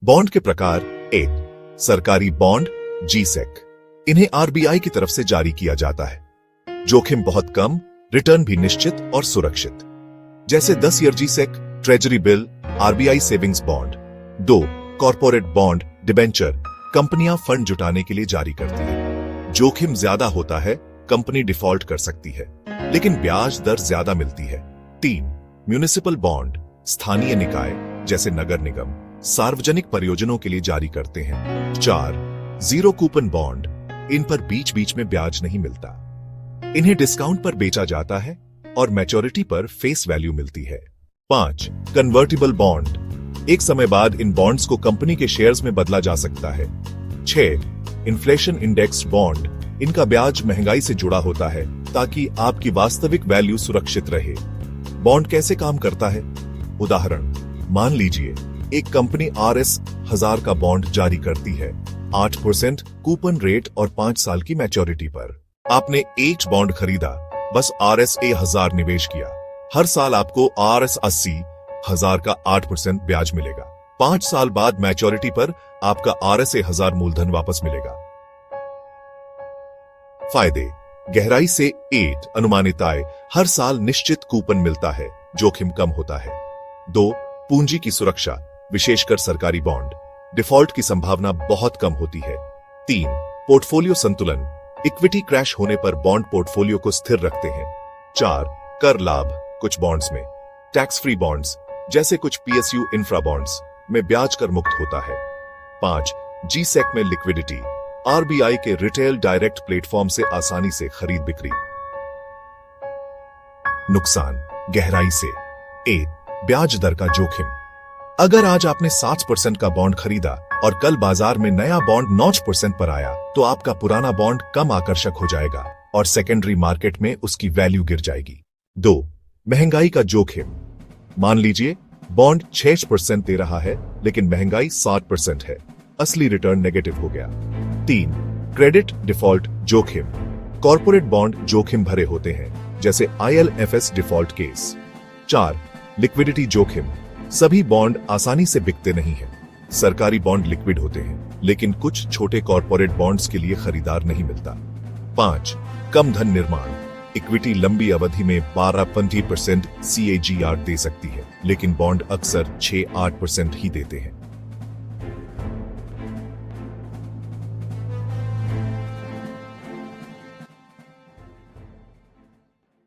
Bond के प्रकार। 1. सरकारी बॉन्ड जीसेक। इन्हें आरबीआई की तरफ से जारी किया जाता है। जोखिम बहुत कम, रिटर्न भी निश्चित और सुरक्षित, जैसे 10 year G-sec, treasury bill, RBI savings bond. 2. Corporate bond debenture. कंपनियां फंड जुटाने के लिए जारी करती है। जोखिम ज्यादा होता है, कंपनी डिफॉल्ट कर सकती है, लेकिन ब्याज दर ज्यादा मिलती है। 3. Municipal bond. स्थानीय निकाय जैसे नगर निगम सार्वजनिक परियोजनों के लिए जारी करते हैं। 4. Zero coupon bond. इन पर बीच बीच में ब्याज नहीं मिलता। इन्हें डिस्काउंट पर बेचा जाता है और मैच्योरिटी पर फेस वैल्यू मिलती है। 5. Convertible bond. एक समय बाद इन बॉन्ड्स को कंपनी के शेयर्स में बदला जा सकता है। 6. Inflation index bond. इनका ब्याज महंगाई से जुड़ा होता है ताकि आपकी वास्तविक वैल्यू सुरक्षित रहे। बॉन्ड कैसे काम करता है? उदाहरण, मान लीजिए एक कंपनी RS1000 का बॉन्ड जारी करती है 8% कूपन रेट और 5 साल की मैच्योरिटी पर। आपने एक बॉन्ड खरीदा, बस RSA1000 निवेश किया। हर साल आपको RS80000 का 8% ब्याज मिलेगा। 5 साल बाद मैच्योरिटी पर आपका RSA1000 मूलधन वापस मिलेगा। फायदे। गहराई से 8 अनुमानित आय। हर साल निश्चित कूपन मिलता है, जोखिम कम होता है। 2. पूंजी की सुरक्षा, विशेषकर सरकारी बॉन्ड। डिफॉल्ट की संभावना बहुत कम होती है। 3. पोर्टफोलियो संतुलन। इक्विटी क्रैश होने पर बॉन्ड पोर्टफोलियो को स्थिर रखते हैं। 4. कर लाभ। कुछ बॉन्ड्स में टैक्स फ्री बॉन्ड्स जैसे कुछ PSU इंफ्रा बॉन्ड्स में ब्याज कर मुक्त होता है। 5. जीसेक में लिक्विडिटी। आरबीआई के रिटेल डायरेक्ट प्लेटफॉर्म से आसानी से खरीद बिक्री। नुकसान। गहराई से 1. ब्याज दर का जोखिम। अगर आज आपने 7% का बॉन्ड खरीदा और कल बाजार में नया बॉन्ड 9% पर आया, तो आपका पुराना बॉन्ड कम आकर्षक हो जाएगा और सेकेंडरी मार्केट में उसकी वैल्यू गिर जाएगी। 2. महंगाई का जोखिम। मान लीजिए बॉन्ड 6% दे रहा है, लेकिन महंगाई 7% है। असली रिटर्न नेगेटिव हो गया। 3. क्रेडिट डिफॉल्ट जोखिम। कॉर्पोरेट बॉन्ड जोखिम भरे होते हैं, जैसे ILFS डिफॉल्ट केस। 4. लिक्विडिटी जोखिम। सभी बॉन्ड आसानी से बिकते नहीं हैं। सरकारी बॉन्ड लिक्विड होते हैं, लेकिन कुछ छोटे कॉर्पोरेट बॉन्ड्स के लिए खरीदार नहीं मिलता। 5. कम धन निर्माण। इक्विटी लंबी अवधि में 12-20% CAGR दे सकती है, लेकिन बॉन्ड अक्सर 6-8% ही देते हैं।